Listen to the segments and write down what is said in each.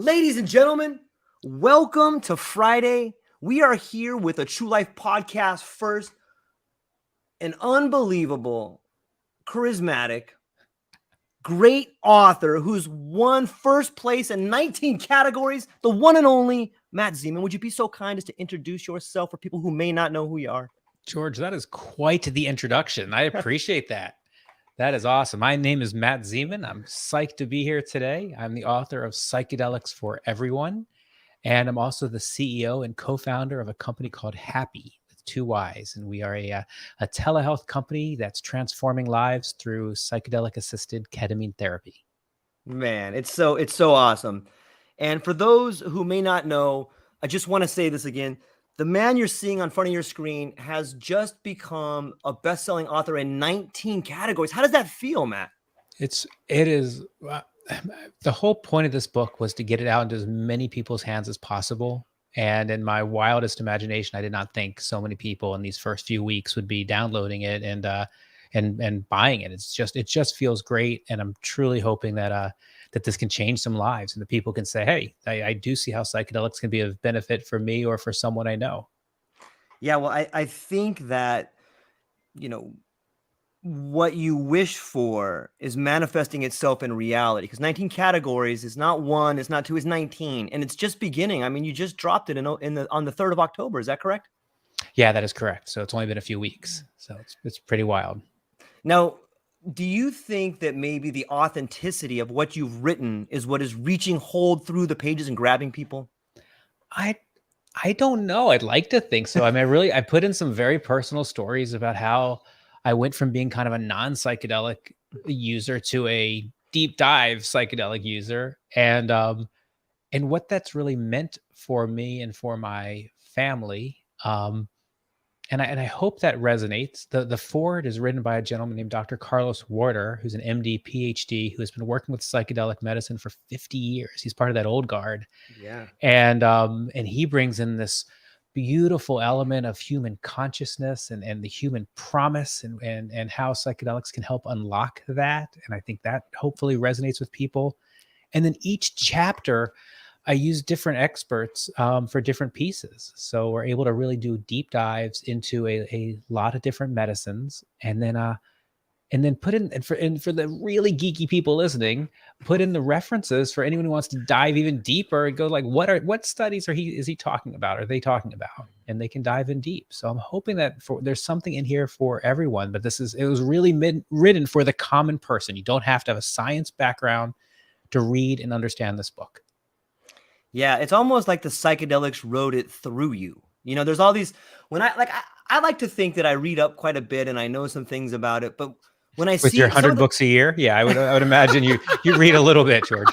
Ladies and gentlemen, welcome to Friday. We are here with a True Life podcast first, an unbelievable, charismatic, great author who's won first place in 19 categories, the one and only Matt Zemon. Would you be so kind as to introduce yourself for people who may not know who you are? George, that is quite the introduction. I appreciate that. That is awesome. My name is Matt Zemon. I'm psyched to be here today. I'm the author of Psychedelics for Everyone, and I'm also the CEO and co-founder of a company called Happy with 2 Y's. And we are a telehealth company that's transforming lives through psychedelic-assisted ketamine therapy. Man, it's so awesome. And for those who may not know, I just want to say this again. The man you're seeing on front of your screen has just become a best-selling author in 19 categories. How does that feel, Matt? It is. The whole point of this book was to get it out into as many people's hands as possible. And in my wildest imagination, I did not think so many people in these first few weeks would be downloading it and buying it. It just feels great, and I'm truly hoping that that this can change some lives and that people can say, hey, I do see how psychedelics can be of benefit for me or for someone I know. Yeah, well, I think that, what you wish for is manifesting itself in reality, because 19 categories is not one, it's not two, it's 19, and it's just beginning. I mean, you just dropped it on the 3rd of October. Is that correct? Yeah, that is correct. So it's only been a few weeks. So it's pretty wild. Now, do you think that maybe the authenticity of what you've written is what is reaching hold through the pages and grabbing people? I don't know. I'd like to think so. I mean, I put in some very personal stories about how I went from being kind of a non-psychedelic user to a deep dive psychedelic user, and what that's really meant for me and for my family. And I hope that resonates. The forward is written by a gentleman named Dr. Carlos Warder, who's an MD, PhD, who has been working with psychedelic medicine for 50 years. He's part of that old guard. Yeah. And he brings in this beautiful element of human consciousness and the human promise and how psychedelics can help unlock that. And I think that hopefully resonates with people. And then each chapter, I use different experts for different pieces. So we're able to really do deep dives into a lot of different medicines, and then put in, and for the really geeky people listening, put in the references for anyone who wants to dive even deeper and go like, what studies is he talking about? Are they talking about? And they can dive in deep. So I'm hoping that there's something in here for everyone, but it was really written for the common person. You don't have to have a science background to read and understand this book. Yeah, it's almost like the psychedelics wrote it through you. There's all these, I like to think that I read up quite a bit and I know some things about it, but when I with see your 100 books a year, yeah, I would imagine you read a little bit, George.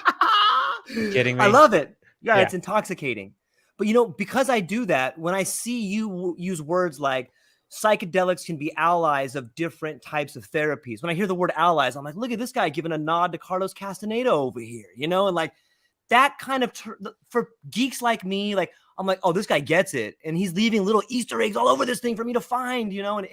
Kidding me? I love it. Yeah, it's intoxicating. But because I do that, when I see you use words like psychedelics can be allies of different types of therapies, when I hear the word allies, I'm like, look at this guy giving a nod to Carlos Castaneda over here, and like that kind of for geeks like me, like I'm like, oh, this guy gets it, and he's leaving little Easter eggs all over this thing for me to find, and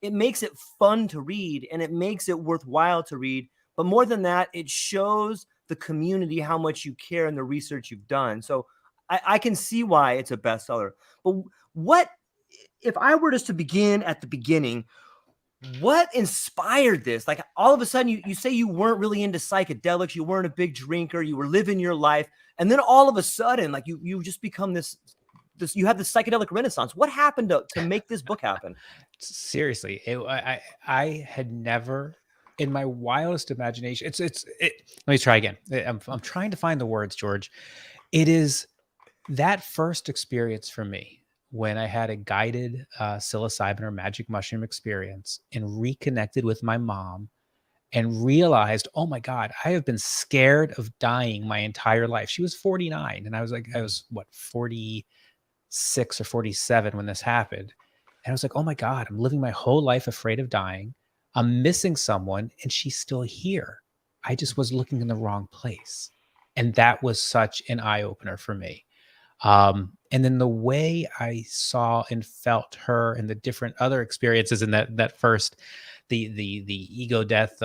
it makes it fun to read, and it makes it worthwhile to read. But more than that, it shows the community how much you care and the research you've done. So I can see why it's a bestseller. But what if I were just to begin at the beginning? What inspired this? Like all of a sudden you say you weren't really into psychedelics, you weren't a big drinker, you were living your life, and then all of a sudden, like you just become this you have this psychedelic renaissance. What happened to make this book happen? Seriously, I had never, in my wildest imagination, let me try again. I'm trying to find the words, George. It is that first experience for me when I had a guided psilocybin or magic mushroom experience and reconnected with my mom and realized, oh my God, I have been scared of dying my entire life. She was 49 and I was what, 46 or 47 when this happened. And I was like, oh my God, I'm living my whole life afraid of dying. I'm missing someone and she's still here. I just was looking in the wrong place. And that was such an eye opener for me. And then the way I saw and felt her and the different other experiences in that first, the ego death,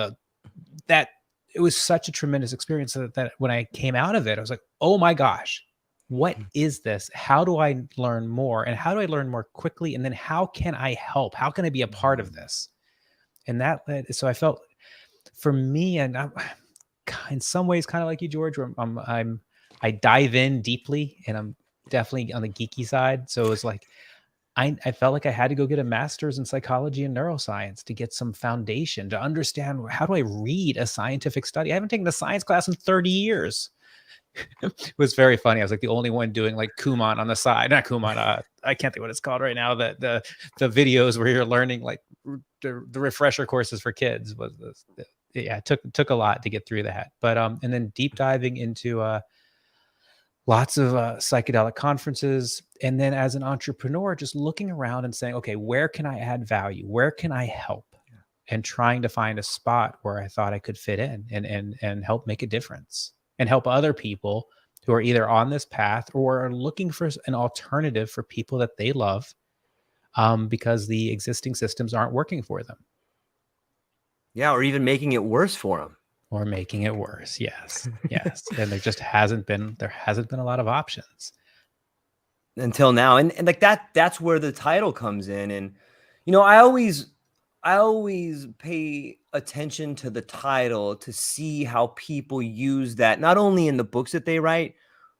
that it was such a tremendous experience that when I came out of it, I was like, oh my gosh, what is this? How do I learn more? And how do I learn more quickly? And then how can I help? How can I be a part of this? And that led, so I felt for me, and I'm in some ways kind of like you, George, where I dive in deeply, and I'm definitely on the geeky side. So it was like, I felt like I had to go get a master's in psychology and neuroscience to get some foundation to understand, how do I read a scientific study? I haven't taken a science class in 30 years. It was very funny. I was like the only one doing like Kumon on the side. Not Kumon. I can't think what it's called right now. The videos where you're learning like the refresher courses for kids was this. Yeah, it took a lot to get through that. But and then deep diving into lots of psychedelic conferences. And then as an entrepreneur, just looking around and saying, okay, where can I add value? Where can I help? And trying to find a spot where I thought I could fit in and help make a difference and help other people who are either on this path or are looking for an alternative for people that they love, because the existing systems aren't working for them. Yeah, or even making it worse for them. Or making it worse. Yes. Yes. And there hasn't been a lot of options until now. And like that's where the title comes in. And, you know, I always pay attention to the title to see how people use that, not only in the books that they write,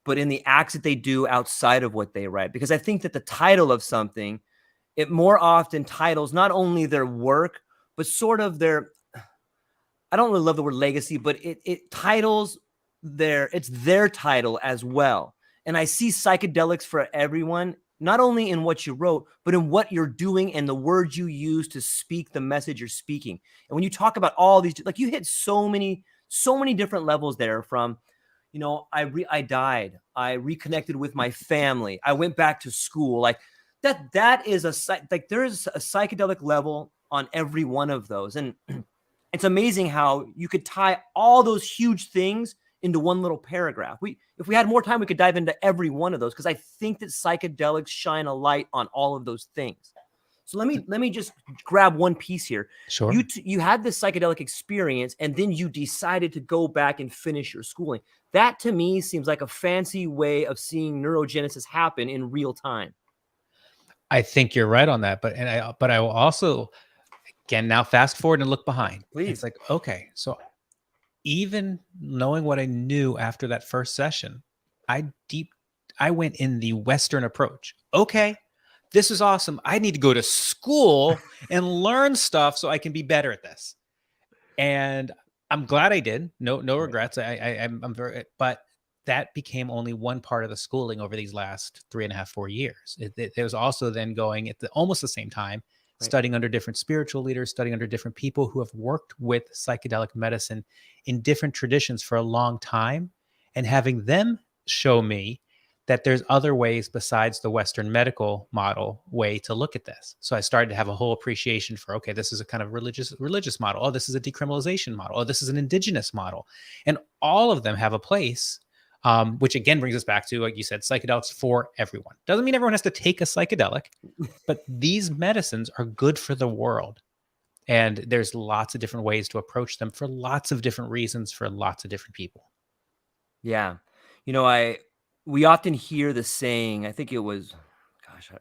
but in the acts that they do outside of what they write. Because I think that the title of something, it more often titles not only their work, but sort of their, I don't really love the word legacy, but it titles it's their title as well. And I see psychedelics for everyone, not only in what you wrote, but in what you're doing and the words you use to speak the message you're speaking. And when you talk about all these, like you hit so many different levels there, from, you know, I died, I reconnected with my family, I went back to school. Like that is like there's a psychedelic level on every one of those. And it's amazing how you could tie all those huge things into one little paragraph. If we had more time, we could dive into every one of those, because I think that psychedelics shine a light on all of those things. So let me just grab one piece here. Sure. You had this psychedelic experience, and then you decided to go back and finish your schooling. That to me seems like a fancy way of seeing neurogenesis happen in real time. I think you're right on that, but I will also, again, now fast forward and look behind. Please. It's like, okay, so even knowing what I knew after that first session, I went in the Western approach. Okay, this is awesome. I need to go to school and learn stuff so I can be better at this. And I'm glad I did. No regrets. I'm very, but that became only one part of the schooling over these last 3.5, 4 years. It was also then going at almost the same time, studying under different spiritual leaders, studying under different people who have worked with psychedelic medicine in different traditions for a long time, and having them show me that there's other ways besides the Western medical model way to look at this. So I started to have a whole appreciation for, okay, this is a kind of religious model. Oh, this is a decriminalization model. Oh, this is an indigenous model. And all of them have a place, which again brings us back to, like you said, psychedelics for everyone. Doesn't mean everyone has to take a psychedelic, but these medicines are good for the world. And there's lots of different ways to approach them for lots of different reasons for lots of different people. Yeah. You know, we often hear the saying, I think it was, gosh, I'm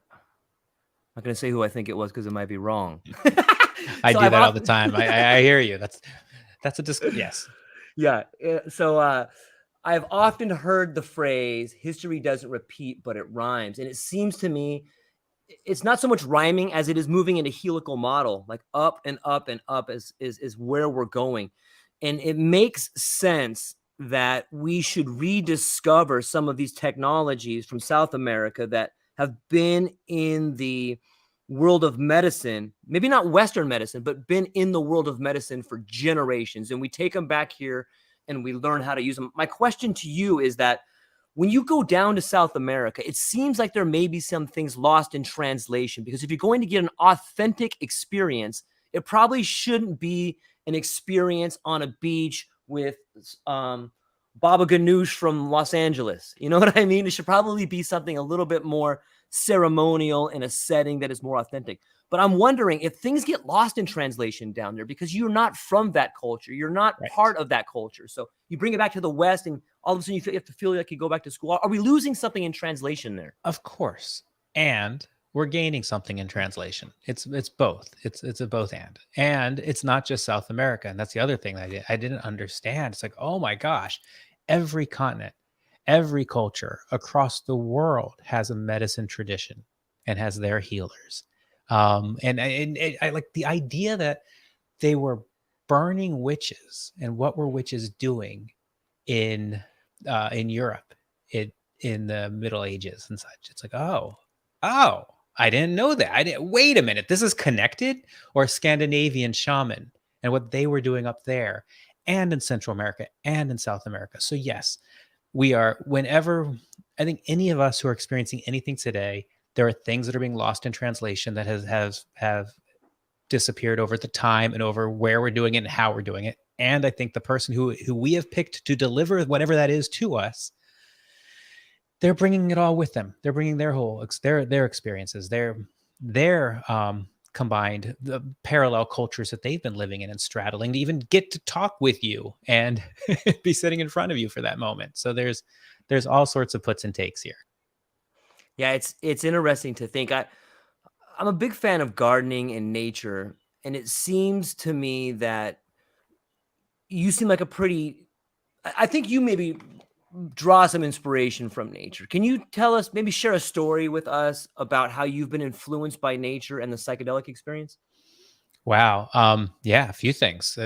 not going to say who I think it was because it might be wrong. I do that all the time. I hear you. Yes. Yeah. So I've often heard the phrase, history doesn't repeat, but it rhymes. And it seems to me, it's not so much rhyming as it is moving in a helical model, like up and up and up is where we're going. And it makes sense that we should rediscover some of these technologies from South America that have been in the world of medicine, maybe not Western medicine, but been in the world of medicine for generations. And we take them back here and we learn how to use them. My question to you is that when you go down to South America, it seems like there may be some things lost in translation, because if you're going to get an authentic experience, it probably shouldn't be an experience on a beach with Baba Ganoush from Los Angeles. You know what I mean? It should probably be something a little bit more ceremonial in a setting that is more authentic. But I'm wondering if things get lost in translation down there because you're not from that culture. You're not Right. part of that culture. So you bring it back to the West and all of a sudden you have to feel like you go back to school. Are we losing something in translation there? Of course. And we're gaining something in translation. It's both. It's a both and it's not just South America. And that's the other thing that I didn't understand. It's like, oh my gosh, every continent, every culture across the world has a medicine tradition and has their healers. And I like the idea that they were burning witches, and what were witches doing in Europe in the Middle Ages and such. It's like, oh, I didn't know that. I didn't. Wait a minute, this is connected, or Scandinavian shaman and what they were doing up there, and in Central America and in South America. So yes, we are. Whenever I think any of us who are experiencing anything today, there are things that are being lost in translation that have disappeared over the time and over where we're doing it and how we're doing it. And I think the person who we have picked to deliver whatever that is to us, they're bringing it all with them. They're bringing their whole their experiences, their combined the parallel cultures that they've been living in and straddling to even get to talk with you and be sitting in front of you for that moment. So there's all sorts of puts and takes here. Yeah, it's interesting to think. I'm a big fan of gardening and nature, and it seems to me that you seem like a pretty I think you maybe draw some inspiration from nature. Can you tell us, maybe share a story with us about how you've been influenced by nature and the psychedelic experience? Wow. Yeah, a few things.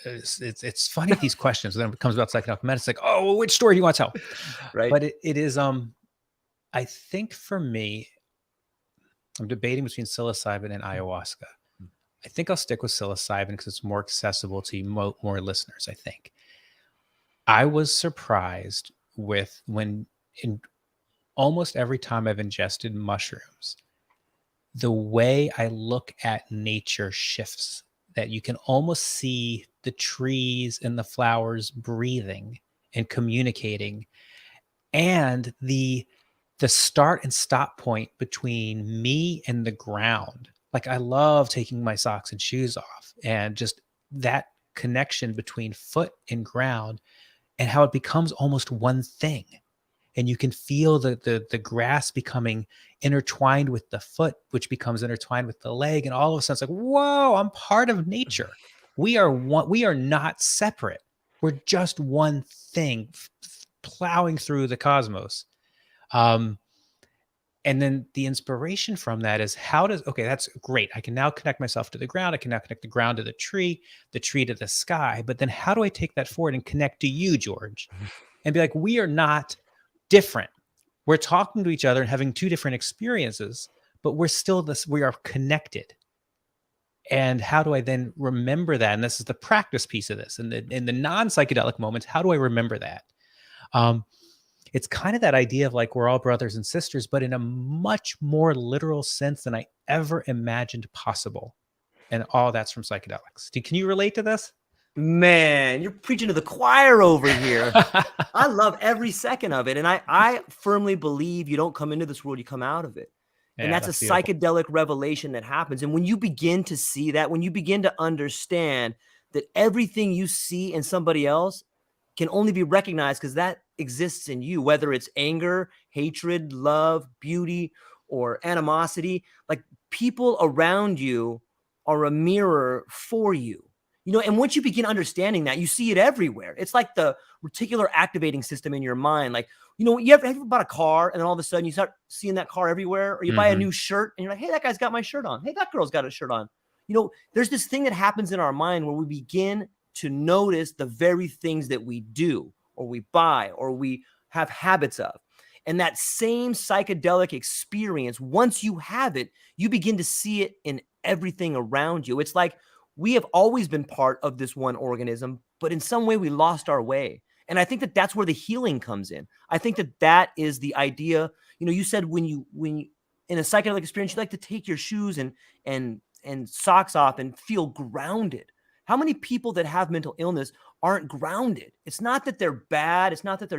It's funny these questions. Then it comes about psychedelic medicine. It's like, oh, well, which story do you want to tell? Right? But it is. I think for me, I'm debating between psilocybin and ayahuasca. I think I'll stick with psilocybin because it's more accessible to more listeners. I think I was surprised with when in almost every time I've ingested mushrooms, the way I look at nature shifts, that you can almost see the trees and the flowers breathing and communicating, and the start and stop point between me and the ground. Like I love taking my socks and shoes off and just that connection between foot and ground, and how it becomes almost one thing. And you can feel the grass becoming intertwined with the foot, which becomes intertwined with the leg, and all of a sudden it's like, whoa, I'm part of nature. We are one. We are not separate. We're just one thing plowing through the cosmos. Um, and then the inspiration from that is okay, that's great. I can now connect myself to the ground. I can now connect the ground to the tree to the sky. But then how do I take that forward and connect to you, George? And be like, we are not different. We're talking to each other and having two different experiences, but we are connected. And how do I then remember that? And this is the practice piece of this. And in the non-psychedelic moments, how do I remember that? It's kind of that idea of like we're all brothers and sisters, but in a much more literal sense than I ever imagined possible. And all that's from psychedelics. Can you relate to this? Man, you're preaching to the choir over here. I love every second of it. And I firmly believe you don't come into this world, you come out of it. And Yeah, that's a beautiful. psychedelic revelation that happens. And when you begin to see that, when you begin to understand that everything you see in somebody else can only be recognized because that exists in you, whether it's anger, hatred, love, beauty, or animosity, like people around you are a mirror for you. You know, and once you begin understanding that, you see it everywhere. It's like the reticular activating system in your mind. Like, you know, you ever bought a car and then all of a sudden you start seeing that car everywhere, or you buy a new shirt and you're like, hey, that guy's got my shirt on. Hey, that girl's got a shirt on. You know, there's this thing that happens in our mind where we begin to notice the very things that we do or we buy or we have habits of. And that same psychedelic experience, once you have it, you begin to see it in everything around you. It's like we have always been part of this one organism, but in some way we lost our way. And I think that that's where the healing comes in. I think that that is the idea. You know, you said when you in a psychedelic experience, you like to take your shoes and socks off and feel grounded. How many people that have mental illness aren't grounded. It's not that they're bad. It's not that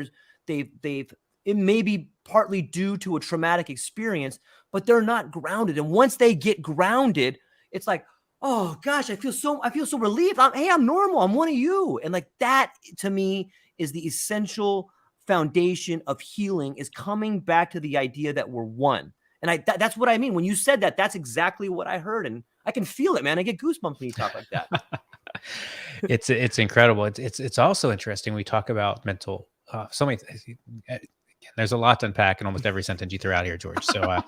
they've it may be partly due to a traumatic experience, but they're not grounded. And once they get grounded, it's like, oh gosh, I feel so relieved. I'm normal. I'm one of you. And like that to me is the essential foundation of healing, is coming back to the idea that we're one. And that's what I mean. When you said that, that's exactly what I heard. And I can feel it, man. I get goosebumps when you talk like that. It's incredible. It's also interesting. We talk about mental, so many, there's a lot to unpack in almost every sentence you throw out here, George. So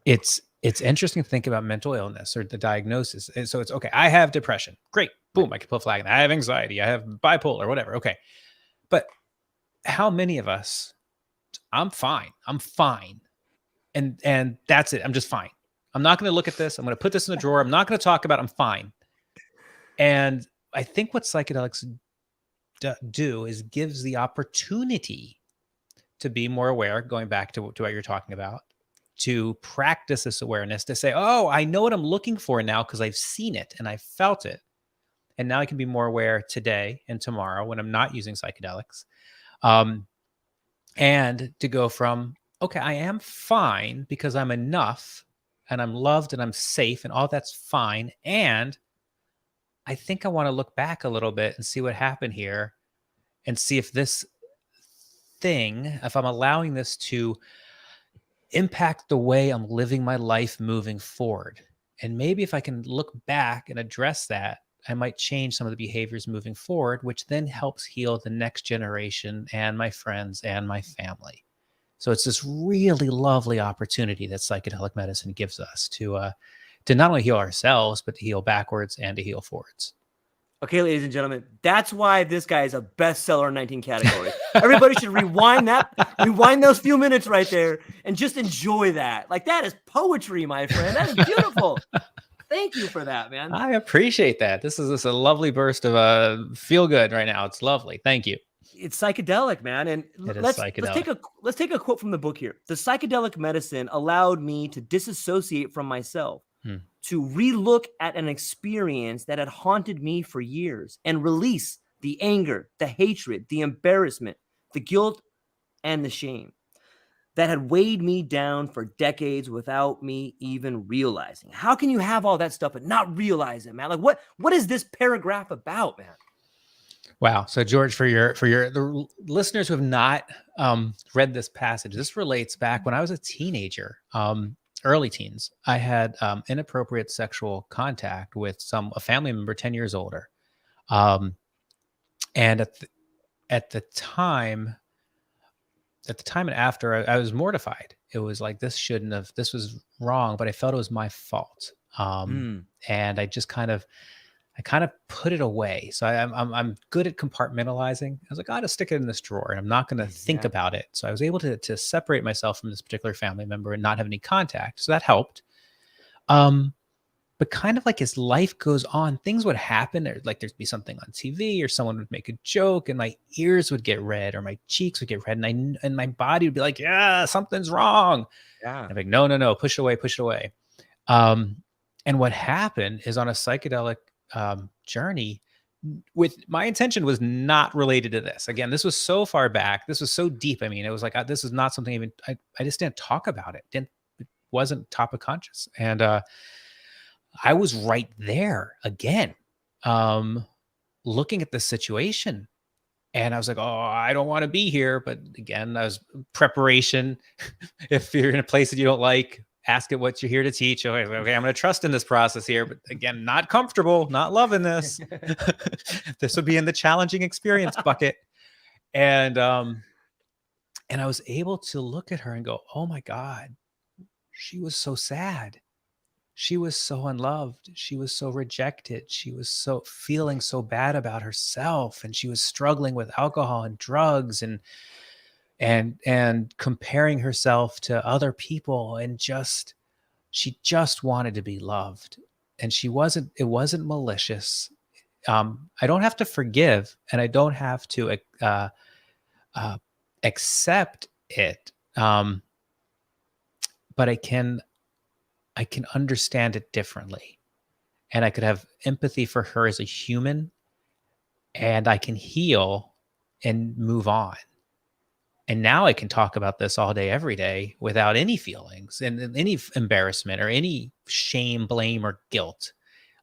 it's interesting to think about mental illness or the diagnosis. And so it's okay. I have depression. Great. Boom. I can put a flag. I have anxiety. I have bipolar, whatever. Okay. But how many of us, I'm fine. And that's it. I'm just fine. I'm not going to look at this. I'm going to put this in the drawer. I'm not going to talk about it. I'm fine. And I think what psychedelics do is gives the opportunity to be more aware, going back to what you're talking about, to practice this awareness, to say, oh, I know what I'm looking for now because I've seen it and I felt it. And now I can be more aware today and tomorrow when I'm not using psychedelics. And to go from, okay, I am fine because I'm enough and I'm loved and I'm safe and all that's fine. And I think I want to look back a little bit and see what happened here and see if this thing, if I'm allowing this to impact the way I'm living my life moving forward. And maybe if I can look back and address that, I might change some of the behaviors moving forward, which then helps heal the next generation and my friends and my family. So it's this really lovely opportunity that psychedelic medicine gives us to not only heal ourselves, but to heal backwards and to heal forwards. Okay, ladies and gentlemen, that's why this guy is a bestseller in 19 categories. Everybody should rewind those few minutes right there and just enjoy that. Like, that is poetry, my friend. That is beautiful. Thank you for that, man. I appreciate that. This is a lovely burst of feel good right now. It's lovely. Thank you. It's psychedelic, man. And let's take a quote from the book here. The psychedelic medicine allowed me to disassociate from myself, to relook at an experience that had haunted me for years and release the anger, the hatred, the embarrassment, the guilt, and the shame that had weighed me down for decades without me even realizing. How can you have all that stuff and not realize it, man? Like, what is this paragraph about, man? Wow. So George, for the listeners who have not read this passage, this relates back when I was a teenager, early teens. I had inappropriate sexual contact with a family member 10 years older. And at the time and after, I was mortified. It was like, this was wrong, but I felt it was my fault. And I just kind of put it away. So I'm good at compartmentalizing. I was like, I'll just stick it in this drawer and I'm not going to think about it. So I was able to separate myself from this particular family member and not have any contact. So that helped. But kind of like as life goes on, things would happen, or like there'd be something on TV or someone would make a joke and my ears would get red or my cheeks would get red and my body would be like, yeah, something's wrong. Yeah. And I'm like, no, push it away. And what happened is, on a psychedelic journey, with my intention was not related to this. Again, this was so far back. This was so deep. I mean, it was like, this is not something even, I just didn't talk about it. It wasn't top of conscious. And, I was right there again, looking at the situation, and I was like, oh, I don't want to be here. But again, I was preparation. If you're in a place that you don't like, ask it what you're here to teach. Okay, I'm going to trust in this process here, but again, not comfortable, not loving this. This would be in the challenging experience bucket. And I was able to look at her and go, oh my God, she was so sad. She was so unloved. She was so rejected. She was so feeling so bad about herself, and she was struggling with alcohol and drugs and comparing herself to other people, and she just wanted to be loved. And it wasn't malicious. I don't have to forgive, and I don't have to accept it. But I can understand it differently, and I could have empathy for her as a human, and I can heal and move on. And now I can talk about this all day, every day without any feelings and any embarrassment or any shame, blame, or guilt.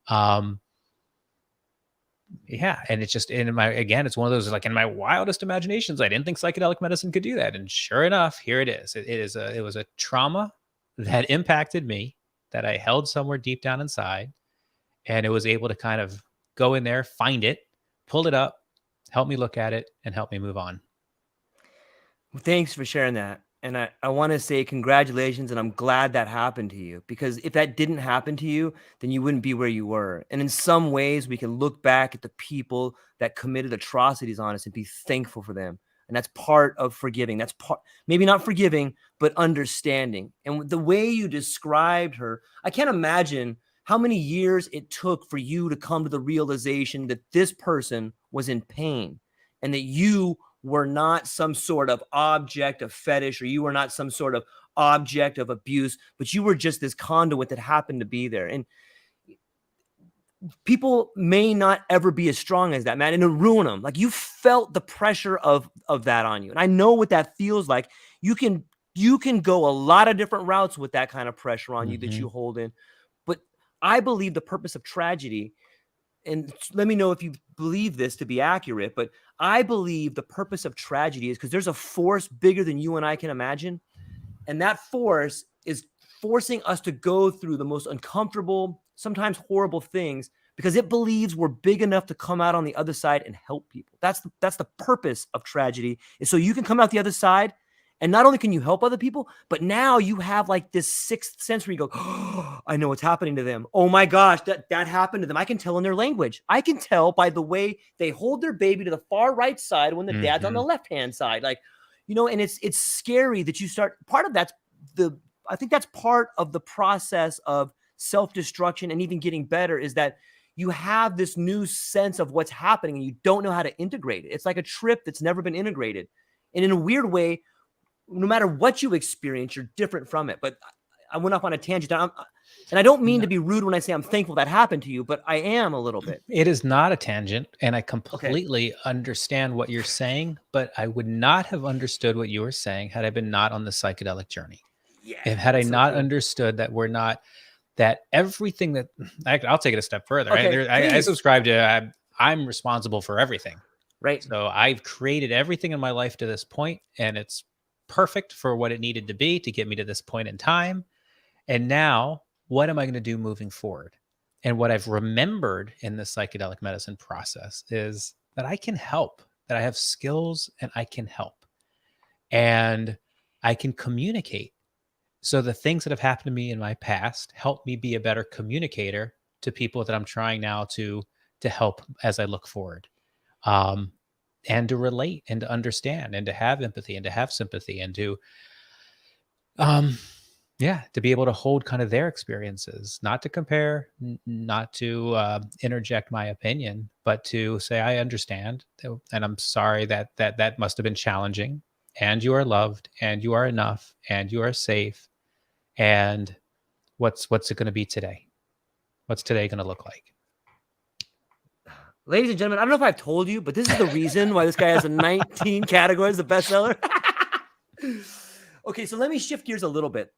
Um, yeah. And it's just again, it's one of those, like, in my wildest imaginations, I didn't think psychedelic medicine could do that. And sure enough, here it is. It was a trauma that impacted me, that I held somewhere deep down inside. And it was able to kind of go in there, find it, pull it up, help me look at it, and help me move on. Well, thanks for sharing that. And I want to say congratulations, and I'm glad that happened to you, because if that didn't happen to you, then you wouldn't be where you were. And in some ways, we can look back at the people that committed atrocities on us and be thankful for them. And that's part of forgiving. That's part, maybe not forgiving, but understanding. And the way you described her, I can't imagine how many years it took for you to come to the realization that this person was in pain and that you were not some sort of object of fetish, or you were not some sort of object of abuse, but you were just this conduit that happened to be there. And people may not ever be as strong as that, man, and it'll ruin them. Like, you felt the pressure of that on you. And I know what that feels like. You can go a lot of different routes with that kind of pressure on you that you hold in. But I believe the purpose of tragedy, and let me know if you believe this to be accurate, but I believe the purpose of tragedy is because there's a force bigger than you and I can imagine. And that force is forcing us to go through the most uncomfortable, sometimes horrible things, because it believes we're big enough to come out on the other side and help people. That's the purpose of tragedy, is so you can come out the other side. And not only can you help other people, but now you have like this sixth sense where you go, oh, I know what's happening to them. Oh my gosh, that happened to them. I can tell in their language. I can tell by the way they hold their baby to the far right side when the dad's on the left-hand side. Like, and it's scary that you start, part of I think that's part of the process of self-destruction and even getting better, is that you have this new sense of what's happening and you don't know how to integrate it. It's like a trip that's never been integrated. And in a weird way, no matter what you experience, you're different from it. But I went off on a tangent. And I don't mean to be rude when I say I'm thankful that happened to you, but I am a little bit. It is not a tangent. And I completely understand what you're saying, but I would not have understood what you were saying had I been not on the psychedelic journey. Yeah. And had I not understood that that everything that, I'll take it a step further. Okay, I subscribe to, I'm responsible for everything. Right. So I've created everything in my life to this point, and it's perfect for what it needed to be to get me to this point in time. And now, what am I going to do moving forward? And what I've remembered in the psychedelic medicine process is that I can help, that I have skills and I can help. And I can communicate. So the things that have happened to me in my past help me be a better communicator to people that I'm trying now to help as I look forward. And to relate and to understand and to have empathy and to have sympathy and to, to be able to hold kind of their experiences, not to compare, not to interject my opinion, but to say, I understand. And I'm sorry that must have been challenging, and you are loved and you are enough and you are safe. And what's it going to be today? What's today going to look like? Ladies and gentlemen, I don't know if I've told you, but this is the reason why this guy has a 19 categories of bestseller. Okay, so let me shift gears a little bit.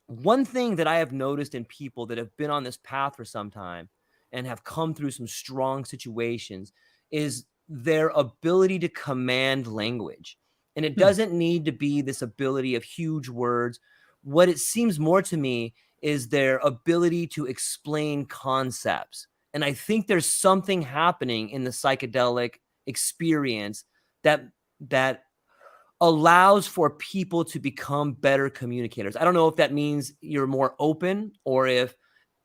One thing that I have noticed in people that have been on this path for some time and have come through some strong situations is their ability to command language. And it doesn't need to be this ability of huge words. What it seems more to me is their ability to explain concepts. And I think there's something happening in the psychedelic experience that allows for people to become better communicators. I don't know if that means you're more open, or if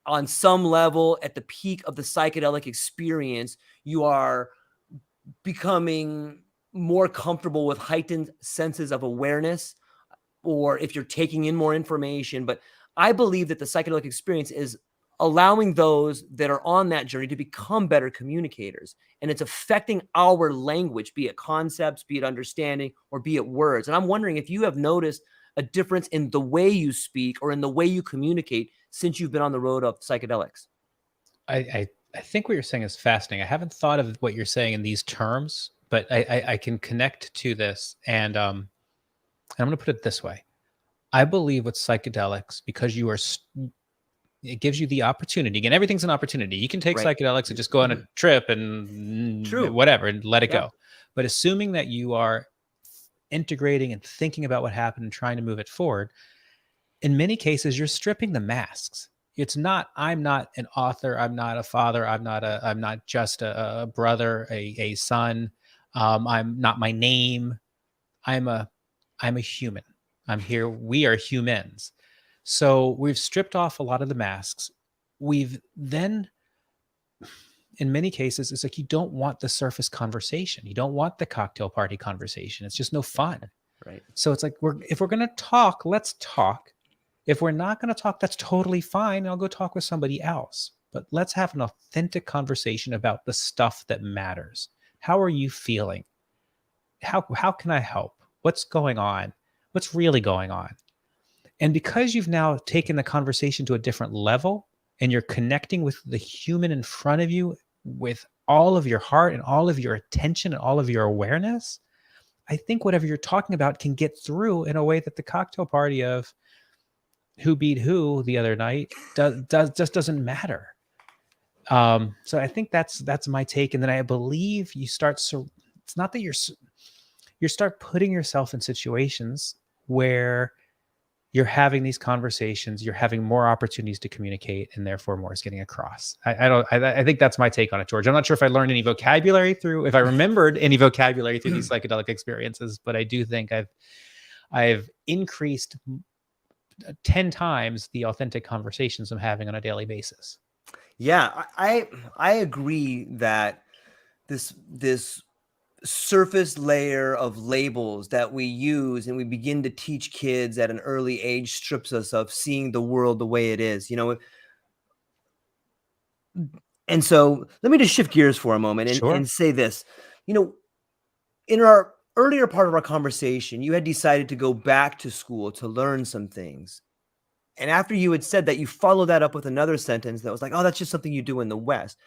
on some level at the peak of the psychedelic experience, you are becoming more comfortable with heightened senses of awareness, or if you're taking in more information. But I believe that the psychedelic experience is allowing those that are on that journey to become better communicators. And it's affecting our language, be it concepts, be it understanding, or be it words. And I'm wondering if you have noticed a difference in the way you speak or in the way you communicate since you've been on the road of psychedelics. I I think what you're saying is fascinating. I haven't thought of what you're saying in these terms, but I can connect to this. And I'm going to put it this way. I believe with psychedelics, because it gives you the opportunity. Again, everything's an opportunity. You can take Right. psychedelics and just go on a trip and True. whatever and let it Yeah. go. But assuming that you are integrating and thinking about what happened and trying to move it forward, in many cases, you're stripping the masks. It's not, I'm not an author. I'm not a father. I'm not just a brother, a son. I'm not my name. I'm a human. I'm here. We are humans. So we've stripped off a lot of the masks. We've then, in many cases, it's like you don't want the surface conversation. You don't want the cocktail party conversation. It's just no fun. Right. So it's like if we're going to talk, let's talk. If we're not going to talk, that's totally fine. I'll go talk with somebody else. But let's have an authentic conversation about the stuff that matters. How are you feeling? How can I help? What's going on? What's really going on? And because you've now taken the conversation to a different level and you're connecting with the human in front of you with all of your heart and all of your attention and all of your awareness, I think whatever you're talking about can get through in a way that the cocktail party of who beat who the other night just doesn't matter. So I think that's my take. And then I believe you start, so it's not that you start putting yourself in situations where you're having these conversations, you're having more opportunities to communicate, and therefore more is getting across. I think that's my take on it, George. I'm not sure if I learned any vocabulary if I remembered any vocabulary through these psychedelic experiences, but I do think I've increased 10 times the authentic conversations I'm having on a daily basis. Yeah, I agree that this surface layer of labels that we use and we begin to teach kids at an early age strips us of seeing the world the way it is, And so let me just shift gears for a moment and say this. In our earlier part of our conversation, you had decided to go back to school to learn some things. And after you had said that, you followed that up with another sentence that was like, oh, that's just something you do in the West.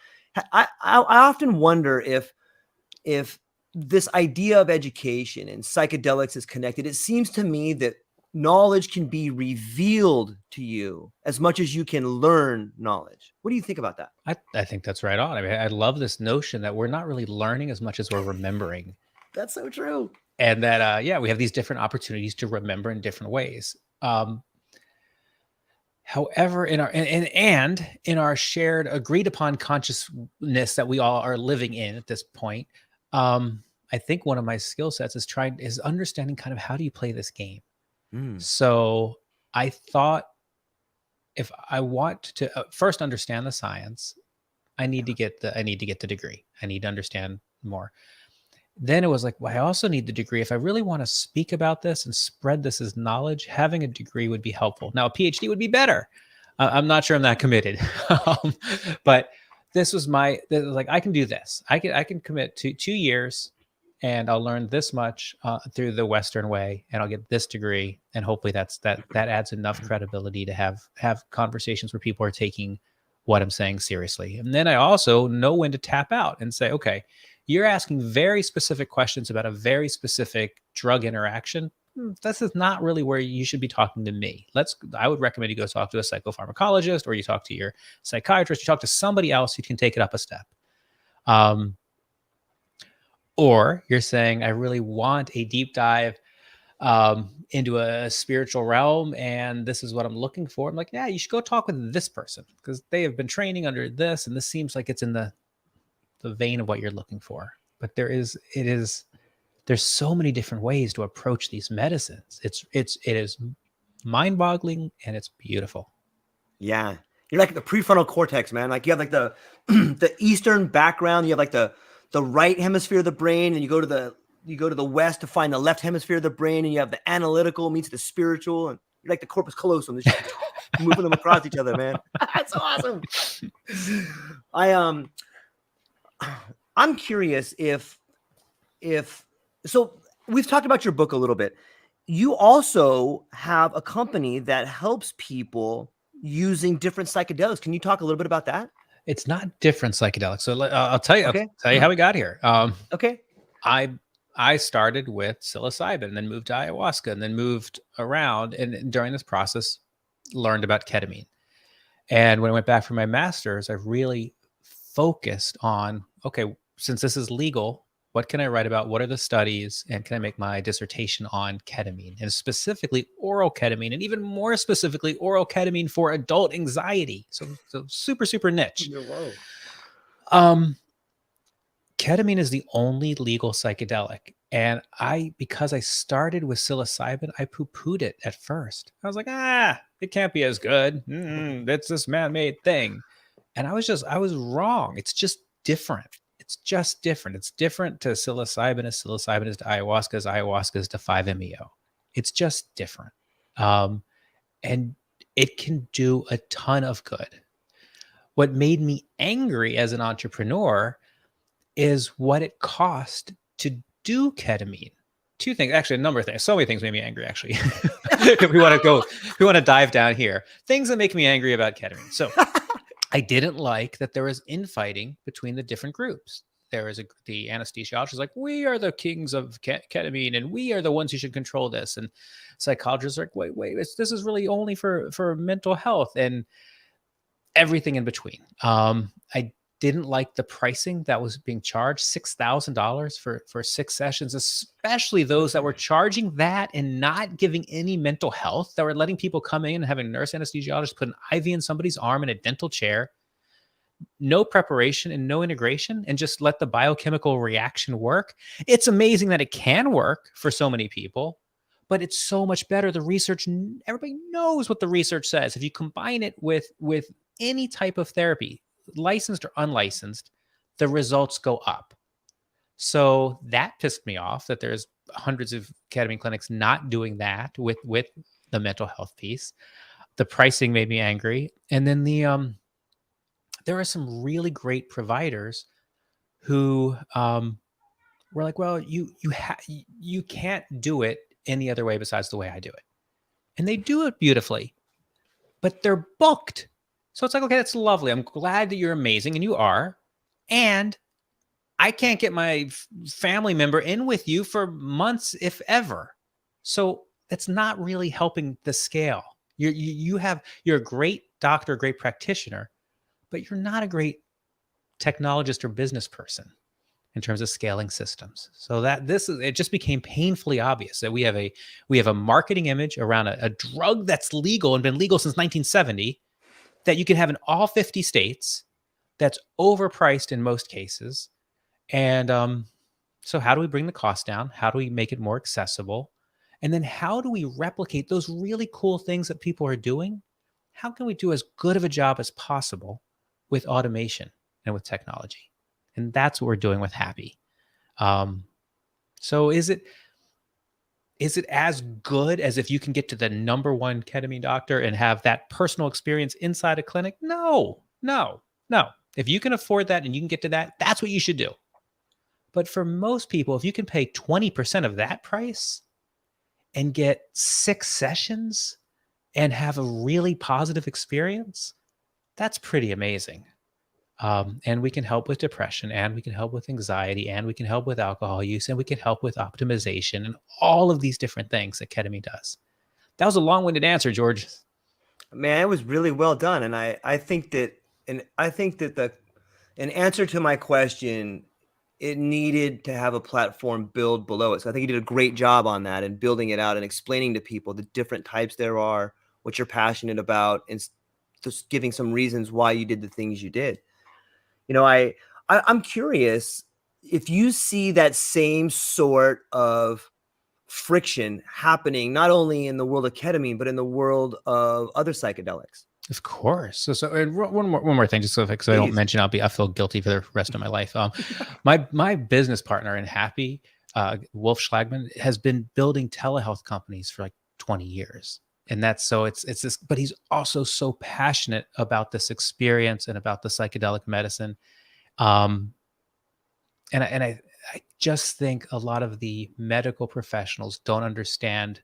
I often wonder if this idea of education and psychedelics is connected. It seems to me that knowledge can be revealed to you as much as you can learn knowledge. What do you think about that? I think that's right on. I mean, I love this notion that we're not really learning as much as we're remembering. That's so true. And that, we have these different opportunities to remember in different ways. However, in our shared agreed upon consciousness that we all are living in at this point, I think one of my skill sets is understanding kind of how do you play this game. So I thought if I want to first understand the science, I need to get the degree. I need to understand more. Then it was like, well, I also need the degree. If I really want to speak about this and spread this as knowledge, having a degree would be helpful. Now, a PhD would be better. I'm not sure I'm that committed, but this was like, I can do this. I can commit to 2 years and I'll learn this much through the Western way and I'll get this degree. And hopefully that adds enough credibility to have conversations where people are taking what I'm saying seriously. And then I also know when to tap out and say, okay, you're asking very specific questions about a very specific drug interaction. This is not really where you should be talking to me. I would recommend you go talk to a psychopharmacologist, or you talk to your psychiatrist, you talk to somebody else who can take it up a step. Or you're saying, I really want a deep dive into a spiritual realm, and this is what I'm looking for. I'm like, yeah, you should go talk with this person because they have been training under this, and this seems like it's in the vein of what you're looking for. But there's so many different ways to approach these medicines. It is mind-boggling and it's beautiful. Yeah, you're like the prefrontal cortex, man. Like you have like the the Eastern background. You have like the right hemisphere of the brain, and you go to the West to find the left hemisphere of the brain, and you have the analytical meets the spiritual, and you're like the corpus callosum, just moving them across each other, man. That's so awesome. I'm curious if so we've talked about your book a little bit. You also have a company that helps people using different psychedelics. Can you talk a little bit about that? It's not different psychedelics. So I'll tell you. I'll Okay. tell you how we got here. Okay. I I started with psilocybin, and then moved to ayahuasca, and then moved around. And during this process, learned about ketamine. And when I went back for my master's, I really focused on, okay, since this is legal, what can I write about? What are the studies? And can I make my dissertation on ketamine, and specifically oral ketamine, and even more specifically, oral ketamine for adult anxiety? So super, super niche. Whoa. Ketamine is the only legal psychedelic. And because I started with psilocybin, I poo-pooed it at first. I was like, it can't be as good. It's this man-made thing. And I was wrong. It's just different. It's just different. It's different to psilocybin as psilocybin is to ayahuasca as ayahuasca is to 5-MeO. It's just different. And it can do a ton of good. What made me angry as an entrepreneur is what it cost to do ketamine. Two things, actually, a number of things. So many things made me angry, actually. If we want to dive down here, things that make me angry about ketamine. So I didn't like that there was infighting between the different groups. There is the anesthesiologist is like, we are the kings of ketamine, and we are the ones who should control this. And psychologists are like, wait, this is really only for mental health, and everything in between. I didn't like the pricing that was being charged, $6,000 for 6 sessions, especially those that were charging that and not giving any mental health, that were letting people come in and having a nurse anesthesiologist put an IV in somebody's arm in a dental chair, no preparation and no integration, and just let the biochemical reaction work. It's amazing that it can work for so many people, but it's so much better. The research, everybody knows what the research says. If you combine it with any type of therapy, licensed or unlicensed, the results go up. So that pissed me off, that there's hundreds of ketamine clinics not doing that with the mental health piece. The pricing made me angry. And then there are some really great providers who were like, well, you can't do it any other way besides the way I do it. And they do it beautifully, but they're booked. So it's like, okay, that's lovely. I'm glad that you're amazing, and you are. And I can't get my family member in with you for months, if ever. So that's not really helping the scale. You're a great doctor, a great practitioner, but you're not a great technologist or business person in terms of scaling systems. So it just became painfully obvious that we have a marketing image around a drug that's legal and been legal since 1970, that you can have in all 50 states, that's overpriced in most cases. And so how do we bring the cost down? How do we make it more accessible? And then how do we replicate those really cool things that people are doing? How can we do as good of a job as possible with automation and with technology? And that's what we're doing with Happy. So is it as good as if you can get to the number one ketamine doctor and have that personal experience inside a clinic? No. If you can afford that and you can get to that, that's what you should do. But for most people, if you can pay 20% of that price and get 6 sessions and have a really positive experience, that's pretty amazing. And we can help with depression, and we can help with anxiety, and we can help with alcohol use, and we can help with optimization, and all of these different things that ketamine does. That was a long-winded answer, George. Man, it was really well done. And I think that in answer to my question, it needed to have a platform build below it. So I think you did a great job on that and building it out and explaining to people the different types there are, what you're passionate about, and just giving some reasons why you did the things you did. I'm curious if you see that same sort of friction happening not only in the world of ketamine, but in the world of other psychedelics. Of course. So and one more thing, just so because I don't mention, I feel guilty for the rest of my life. My business partner in Happy, Wolf Schlagman, has been building telehealth companies for like 20 years. And it's this, but he's also so passionate about this experience and about the psychedelic medicine. And I just think a lot of the medical professionals don't understand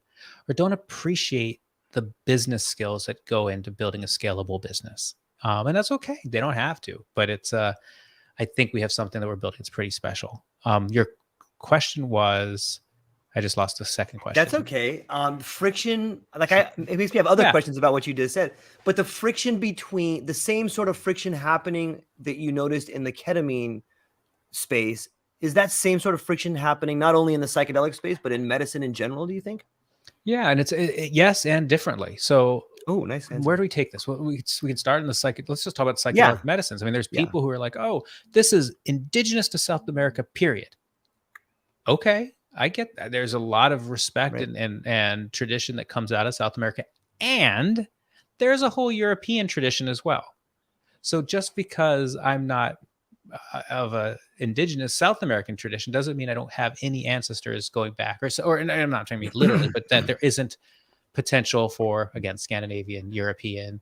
or don't appreciate the business skills that go into building a scalable business. And that's okay. They don't have to, but it's I think we have something that we're building. It's pretty special. Your question was, I just lost the second question. That's okay. Friction, it makes me have other questions about what you just said, but the friction between the same sort of friction happening that you noticed in the ketamine space, is that same sort of friction happening not only in the psychedelic space, but in medicine in general, do you think? Yeah. And it's yes, and differently. So oh, nice answer. Where do we take this? Well, we can start in the let's just talk about psychedelic medicines. I mean, there's people who are like, oh, this is indigenous to South America, period. Okay. I get that. There's a lot of respect and tradition that comes out of South America. And there's a whole European tradition as well. So just because I'm not of a indigenous South American tradition doesn't mean I don't have any ancestors going back, or and I'm not trying to be literally, but that there isn't potential for, again, Scandinavian, European,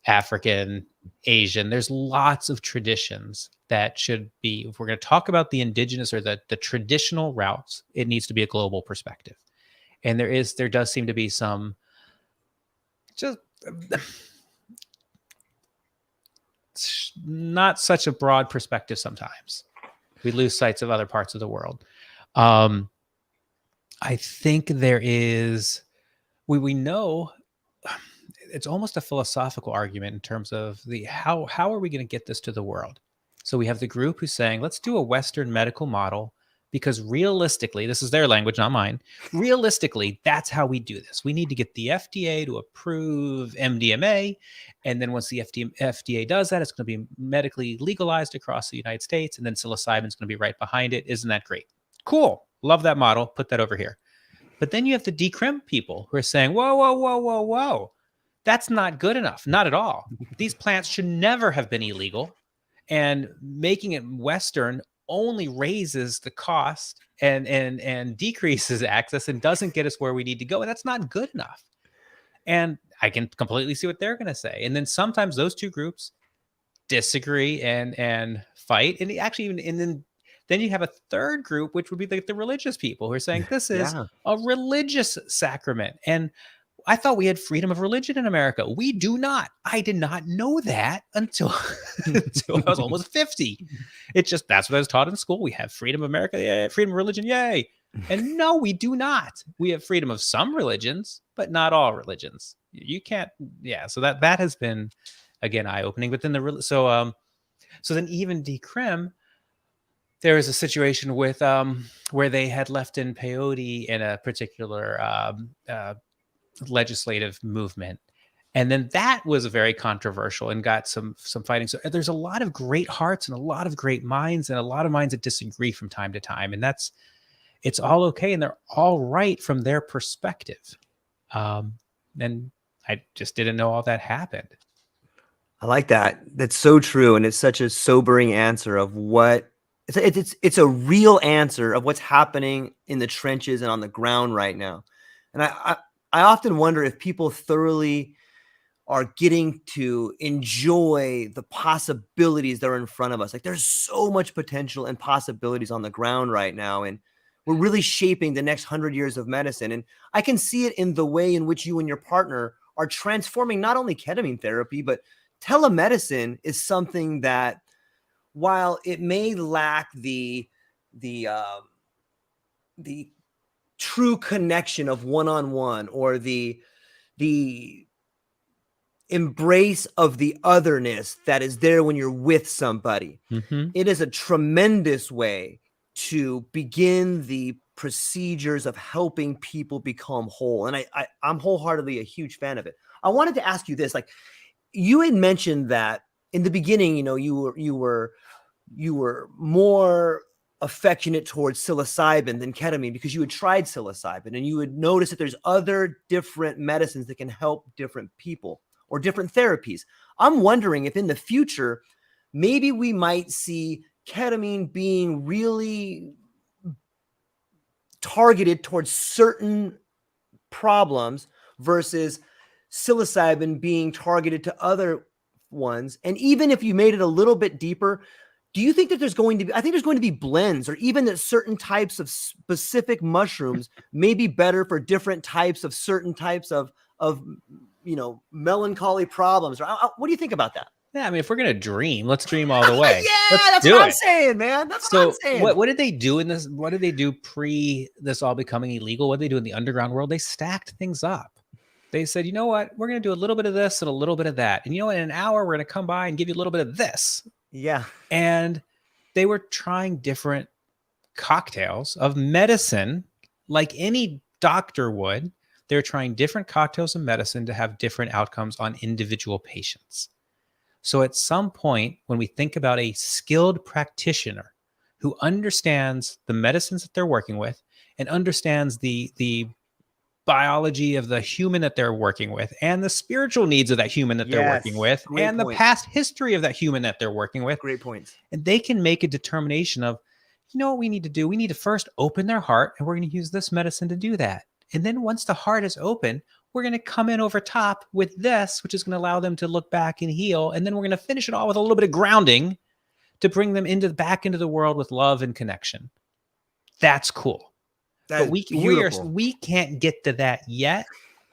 African, Asian. There's lots of traditions that should be, if we're going to talk about the indigenous or the traditional routes, it needs to be a global perspective. And there does seem to be some just not such a broad perspective sometimes. We lose sight of other parts of the world. I think there is, we know it's almost a philosophical argument in terms of how are we going to get this to the world? So we have the group who's saying, let's do a Western medical model because realistically, this is their language, not mine. Realistically, that's how we do this. We need to get the FDA to approve MDMA. And then once the FDA does that, it's going to be medically legalized across the United States. And then psilocybin is going to be right behind it. Isn't that great? Cool. Love that model. Put that over here. But then you have the decrim people who are saying, whoa, whoa, whoa, whoa, whoa. That's not good enough. Not at all. These plants should never have been illegal. And making it Western only raises the cost and decreases access and doesn't get us where we need to go. And that's not good enough. And I can completely see what they're going to say. And then sometimes those two groups disagree and fight. And actually, then you have a third group, which would be like the religious people who are saying this is a religious sacrament. And I thought we had freedom of religion in America. We do not. I did not know that until I was almost 50. It's just, that's what I was taught in school. We have freedom of America. Yay. Freedom of religion. Yay. And no, we do not. We have freedom of some religions, but not all religions. You can't. Yeah. So that has been, again, eye-opening. But then so then even decrim, there was a situation with where they had left in peyote in a particular legislative movement, and then that was very controversial and got some fighting. So there's a lot of great hearts and a lot of great minds and a lot of minds that disagree from time to time, and it's all okay and they're all right from their perspective. And I just didn't know all that happened. I like that. That's so true, and it's such a sobering answer of what it's a real answer of what's happening in the trenches and on the ground right now. And I often wonder if people thoroughly are getting to enjoy the possibilities that are in front of us. Like there's so much potential and possibilities on the ground right now. And we're really shaping the next 100 years of medicine. And I can see it in the way in which you and your partner are transforming not only ketamine therapy, but telemedicine is something that, while it may lack the true connection of one-on-one or the embrace of the otherness that is there when you're with somebody, it is a tremendous way to begin the procedures of helping people become whole. And I'm wholeheartedly a huge fan of it. I wanted to ask you this, like you had mentioned that in the beginning, you were more affectionate towards psilocybin than ketamine because you had tried psilocybin and you would notice that there's other different medicines that can help different people or different therapies. I'm wondering if in the future, maybe we might see ketamine being really targeted towards certain problems versus psilocybin being targeted to other ones. And even if you made it a little bit deeper, do you think that I think there's going to be blends, or even that certain types of specific mushrooms may be better for different types of certain types of melancholy problems? Or what do you think about that? Yeah, I mean, if we're gonna dream, let's dream all the way. Yeah, Let's that's do what I'm it. saying, man. That's what I'm So saying. what did they do in this? What did they do pre this all becoming illegal? What did they do in the underground world? They stacked things up. They said, you know what? We're gonna do a little bit of this and a little bit of that. And you know what? In an hour, we're gonna come by and give you a little bit of this. Yeah. And they were trying different cocktails of medicine, like any doctor would. They're trying different cocktails of medicine to have different outcomes on individual patients. So at some point, when we think about a skilled practitioner who understands the medicines that they're working with and understands the biology of the human that they're working with and the spiritual needs of that human that they're working with Great and the point. past history of that human that they're working with, Great points. and they can make a determination of, you know what we need to do? We need to first open their heart, and we're going to use this medicine to do that. And then once the heart is open, we're going to come in over top with this, which is going to allow them to look back and heal. And then we're going to finish it all with a little bit of grounding to bring them back into the world with love and connection. That's cool. But we can't get to that yet,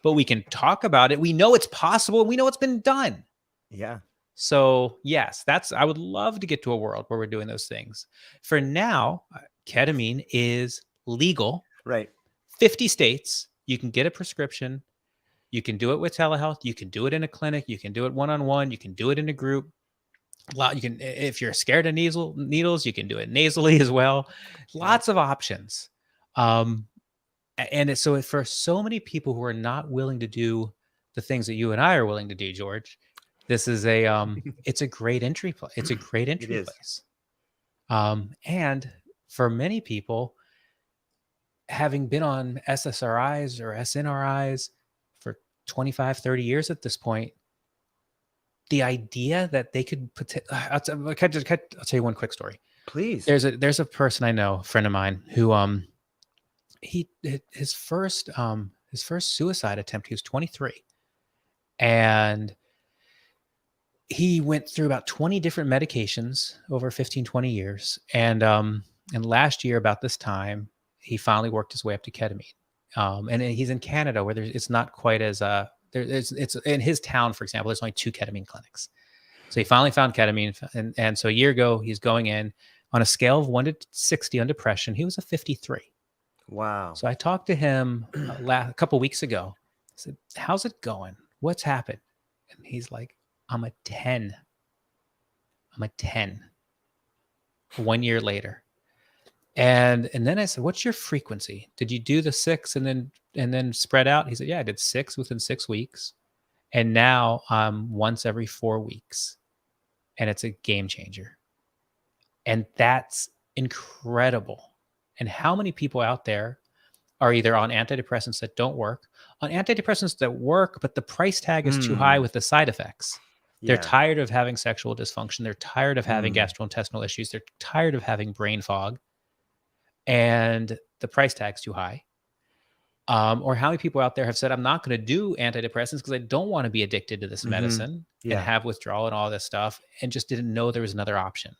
but we can talk about it. We know it's possible, and we know it's been done. Yeah. So yes, I would love to get to a world where we're doing those things. For now, ketamine is legal. Right. 50 states, you can get a prescription. You can do it with telehealth. You can do it in a clinic. You can do it one-on-one. You can do it in a group. You can, if you're scared of needles, you can do it nasally as well. Lots of options. And so for so many people who are not willing to do the things that you and I are willing to do, George, this is it's a great entry place. It's a great entry place. And for many people, having been on SSRIs or SNRIs for 25, 30 years at this point, the idea that they could I'll tell you one quick story. Please. There's a person I know, a friend of mine, who his first suicide attempt, he was 23. And he went through about 20 different medications over 15, 20 years. And last year, about this time, he finally worked his way up to ketamine. And he's in Canada, where it's not quite as it's in his town, for example, there's only 2 ketamine clinics. So he finally found ketamine. And so a year ago, he's going in on a scale of 1 to 60 on depression. He was a 53. Wow. So I talked to him a couple weeks ago. I said, how's it going? What's happened? And he's like, I'm a 10. I'm a 10. 1 year later. And then I said, what's your frequency? Did you do the 6 and then spread out? He said, yeah, I did 6 within 6 weeks. And now I'm once every 4 weeks. And it's a game changer. And that's incredible. And how many people out there are either on antidepressants that don't work, on antidepressants that work, but the price tag is too high with the side effects. They're tired of having sexual dysfunction. They're tired of having gastrointestinal issues. They're tired of having brain fog. And the price tag's too high. Or how many people out there have said, I'm not going to do antidepressants because I don't want to be addicted to this medicine and have withdrawal and all this stuff, and just didn't know there was another option.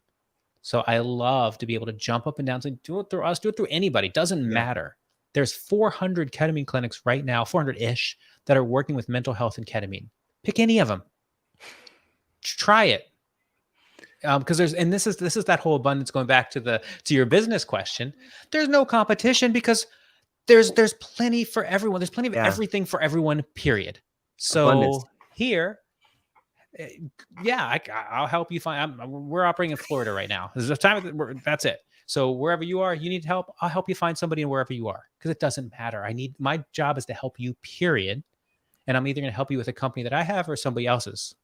So I love to be able to jump up and down and say, do it through us, do it through anybody. Doesn't matter. There's 400 ketamine clinics right now, 400-ish, that are working with mental health and ketamine. Pick any of them. Try it. Because this is that whole abundance, going back to your business question. There's no competition because there's plenty for everyone. There's plenty of everything for everyone, period. So abundance. Here, I'll help you find. We're operating in Florida right now. There's a time that's it. So wherever you are, you need help. I'll help you find somebody wherever you are, because it doesn't matter. My job is to help you, period. And I'm either going to help you with a company that I have or somebody else's.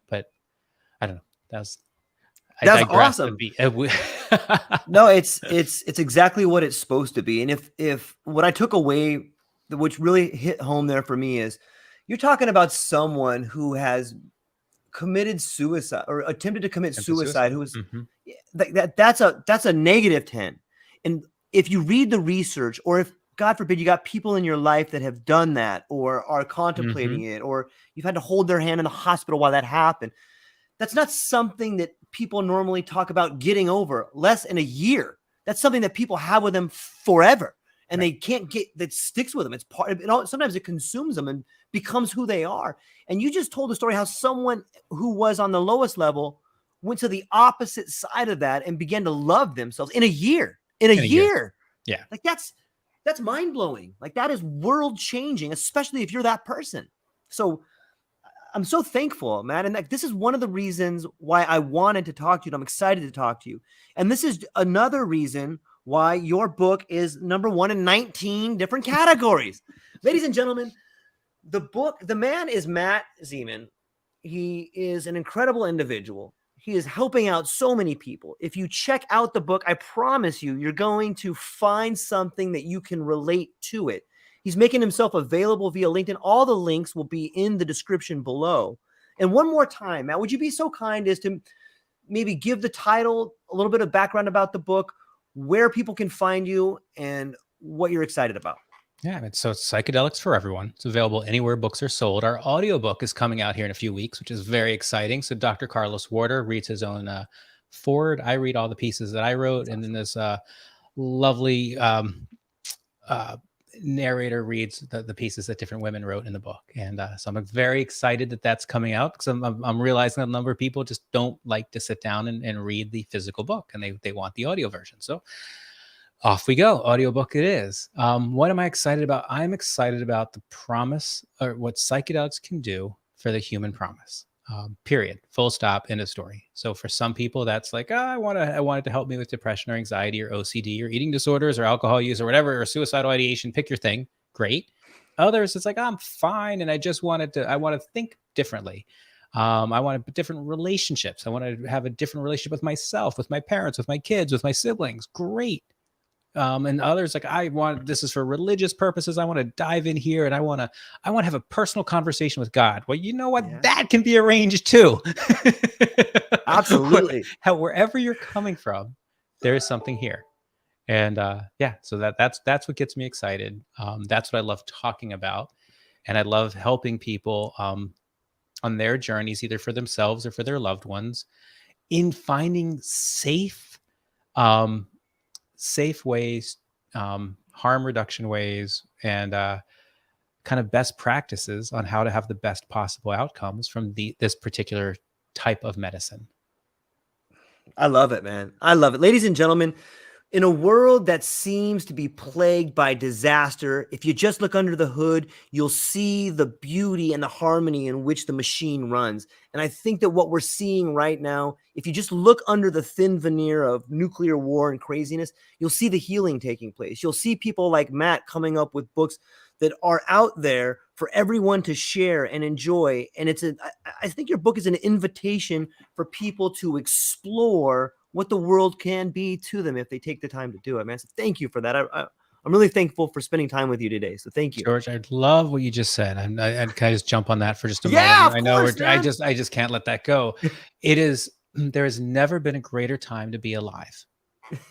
But I don't know. That's awesome. No, it's exactly what it's supposed to be. And if what I took away, which really hit home there for me, is you're talking about someone who has committed suicide or attempted to commit suicide, who was that's a negative 10. And if you read the research, or if God forbid you got people in your life that have done that or are contemplating it, or you've had to hold their hand in the hospital while that happened, that's not something that people normally talk about getting over less in a year. That's something that people have with them forever. and they can't get that sticks with them. It's part of it. Sometimes it consumes them and becomes who they are. And you just told the story how someone who was on the lowest level went to the opposite side of that and began to love themselves in a year. In a year. Yeah. Like that's mind blowing. Like that is world changing, especially if you're that person. So I'm so thankful, man. And like, this is one of the reasons why I wanted to talk to you. And I'm excited to talk to you. And this is another reason why your book is #1 in 19 different categories. Ladies and gentlemen, the man is Matt Zemon. He is an incredible individual. He is helping out so many people. If you check out the book, I promise you, you're going to find something that you can relate to it. He's making himself available via LinkedIn. All the links will be in the description below. And one more time, Matt, would you be so kind as to maybe give the title, a little bit of background about the book, where people can find you, and what you're excited about? Yeah, so it's Psychedelics for everyone. It's available anywhere books are sold. Our audiobook is coming out here in a few weeks, which is very exciting. So Dr. Carlos Warder reads his own forward. I read all the pieces that I wrote. And then this lovely narrator reads the pieces that different women wrote in the book. And so I'm very excited that that's coming out, because I'm realizing that a number of people just don't like to sit down and read the physical book, and they want the audio version. So off we go. Audiobook it is. What am I excited about? I'm excited about the promise, or what psychedelics can do for the human promise. Period. Full stop. End of story. So for some people, that's like, I want it to help me with depression or anxiety or OCD or eating disorders or alcohol use or whatever, or suicidal ideation. Pick your thing. Great. Others, it's like, I'm fine, and I want to think differently. I want different relationships. I want to have a different relationship with myself, with my parents, with my kids, with my siblings. Great. And others, like, this is for religious purposes. I want to dive in here, and I want to have a personal conversation with God. Well, you know what? Yeah. That can be arranged too. Absolutely. Wherever you're coming from, there is something here. And so that's what gets me excited. That's what I love talking about. And I love helping people on their journeys, either for themselves or for their loved ones, in finding safe ways, harm reduction ways, and kind of best practices on how to have the best possible outcomes from this particular type of medicine. I love it, man. I love it. Ladies and gentlemen, in a world that seems to be plagued by disaster, if you just look under the hood, you'll see the beauty and the harmony in which the machine runs. And I think that what we're seeing right now, if you just look under the thin veneer of nuclear war and craziness, you'll see the healing taking place. You'll see people like Matt coming up with books that are out there for everyone to share and enjoy. And I think your book is an invitation for people to explore what the world can be to them if they take the time to do it, man. So thank you for that. I'm really thankful for spending time with you today. So thank you, George. I love what you just said. Can I just jump on that for just a moment? I know I just can't let that go. There has never been a greater time to be alive.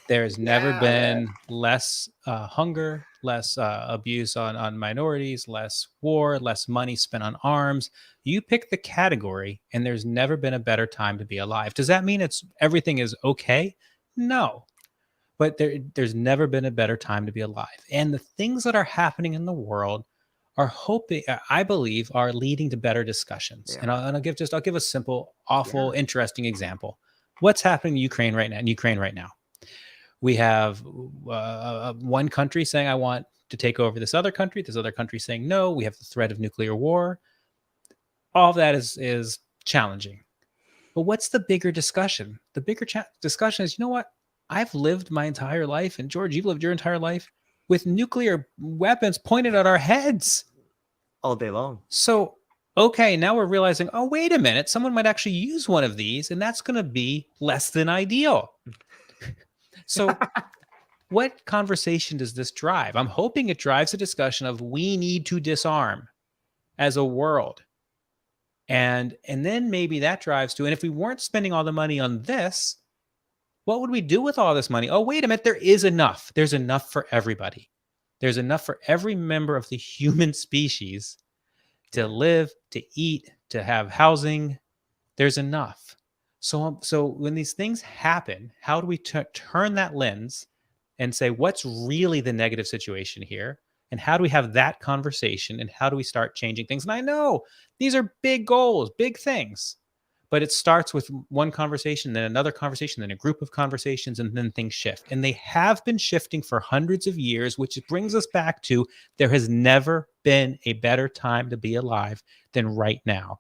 There has never been less hunger, less abuse on minorities, less war, less money spent on arms. You pick the category, and there's never been a better time to be alive. Does that mean everything is okay? No. But there's never been a better time to be alive. And the things that are happening in the world I believe, are leading to better discussions. Yeah. And I'll give a simple, awful, interesting example. What's happening in Ukraine right now? We have one country saying, I want to take over this other country. This other country saying no. We have the threat of nuclear war. All of that is challenging. But what's the bigger discussion? The bigger discussion is, you know what? I've lived my entire life, and George, you've lived your entire life with nuclear weapons pointed at our heads. All day long. So, okay, now we're realizing, oh, wait a minute. Someone might actually use one of these, and that's going to be less than ideal. So what conversation does this drive? I'm hoping it drives a discussion of we need to disarm as a world. And then maybe that drives to, and if we weren't spending all the money on this, what would we do with all this money? Oh, wait a minute, there is enough. There's enough for everybody. There's enough for every member of the human species to live, to eat, to have housing. There's enough. So when these things happen, how do we turn that lens and say, what's really the negative situation here? And how do we have that conversation? And how do we start changing things? And I know these are big goals, big things, but it starts with one conversation, then another conversation, then a group of conversations, and then things shift. And they have been shifting for hundreds of years, which brings us back to there has never been a better time to be alive than right now.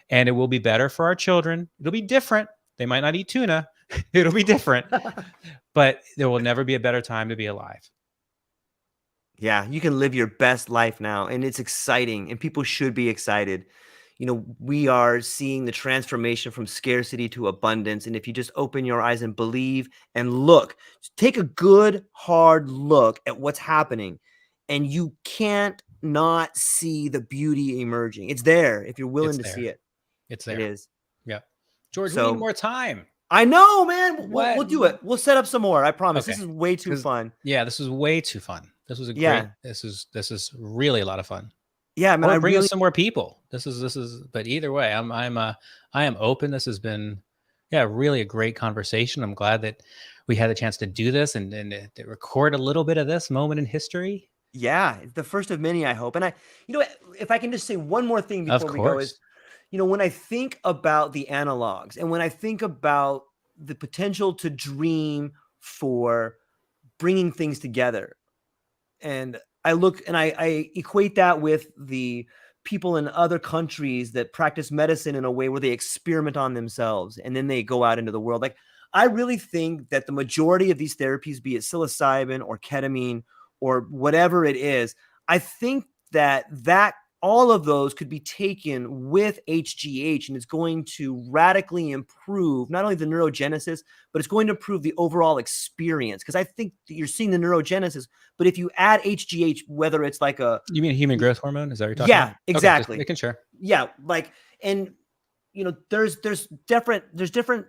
And it will be better for our children. It'll be different. They might not eat tuna. It'll be different, but there will never be a better time to be alive. Yeah, you can live your best life now, and it's exciting, and people should be excited. You know, we are seeing the transformation from scarcity to abundance. And if you just open your eyes and believe and look, take a good, hard look at what's happening, and you can't not see the beauty emerging. It's there if you're willing to see it. It's there. It is. Yeah. George, So, we need more time. I know, man. We'll do it. We'll set up some more. I promise. Okay. This is way too fun. Yeah, this was way too fun. This was a great. This is really a lot of fun. Yeah, man. Or bring us some more people. This is. But either way, I am open. This has been, really a great conversation. I'm glad that we had the chance to do this and to record a little bit of this moment in history. Yeah, it's the first of many, I hope. And if I can just say one more thing before we go is, when I think about the analogs and when I think about the potential to dream for bringing things together, and I look and I equate that with the people in other countries that practice medicine in a way where they experiment on themselves and then they go out into the world. Like, I really think that the majority of these therapies, be it psilocybin or ketamine or whatever it is, I think that all of those could be taken with HGH, and it's going to radically improve not only the neurogenesis, but it's going to improve the overall experience. Because I think that you're seeing the neurogenesis, but if you add HGH, whether it's like you mean human growth hormone? Is that what you're talking about? Yeah, exactly. Okay, making sure. Yeah, and there's different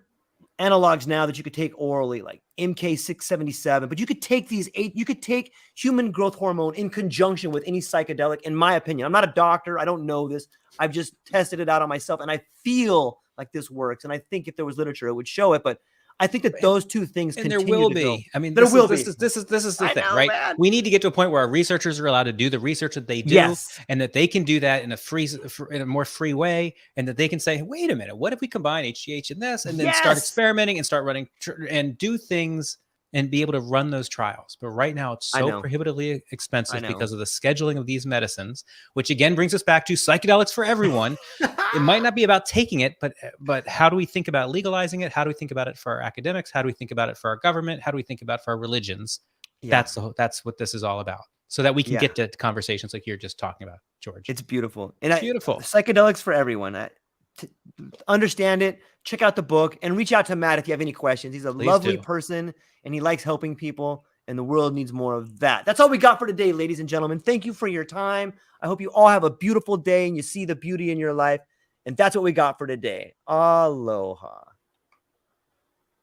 analogs now that you could take orally, like MK677, but you could take you could take human growth hormone in conjunction with any psychedelic, in my opinion. I'm not a doctor. I don't know this. I've just tested it out on myself, and I feel like this works. And I think if there was literature, it would show it, but I think that those two things continue there will to be. Go. I mean, this is the thing, right? Man. We need to get to a point where our researchers are allowed to do the research that they do, and that they can do that in a more free way, and that they can say, "Wait a minute, what if we combine HGH in this?" and then start experimenting and start running and do things and be able to run those trials. But right now, it's so prohibitively expensive because of the scheduling of these medicines, which again brings us back to psychedelics for everyone. It might not be about taking it, but how do we think about legalizing it? How do we think about it for our academics? How do we think about it for our government? How do we think about it for our religions? Yeah. That's what this is all about, so that we can get to conversations like you're just talking about, George. It's beautiful. And beautiful. Psychedelics for everyone. Understand it, check out the book, and reach out to Matt if you have any questions. He's a lovely person, and he likes helping people, and the world needs more of that. That's all we got for today, ladies and gentlemen. Thank you for your time. I hope you all have a beautiful day and you see the beauty in your life. And that's what we got for today. Aloha.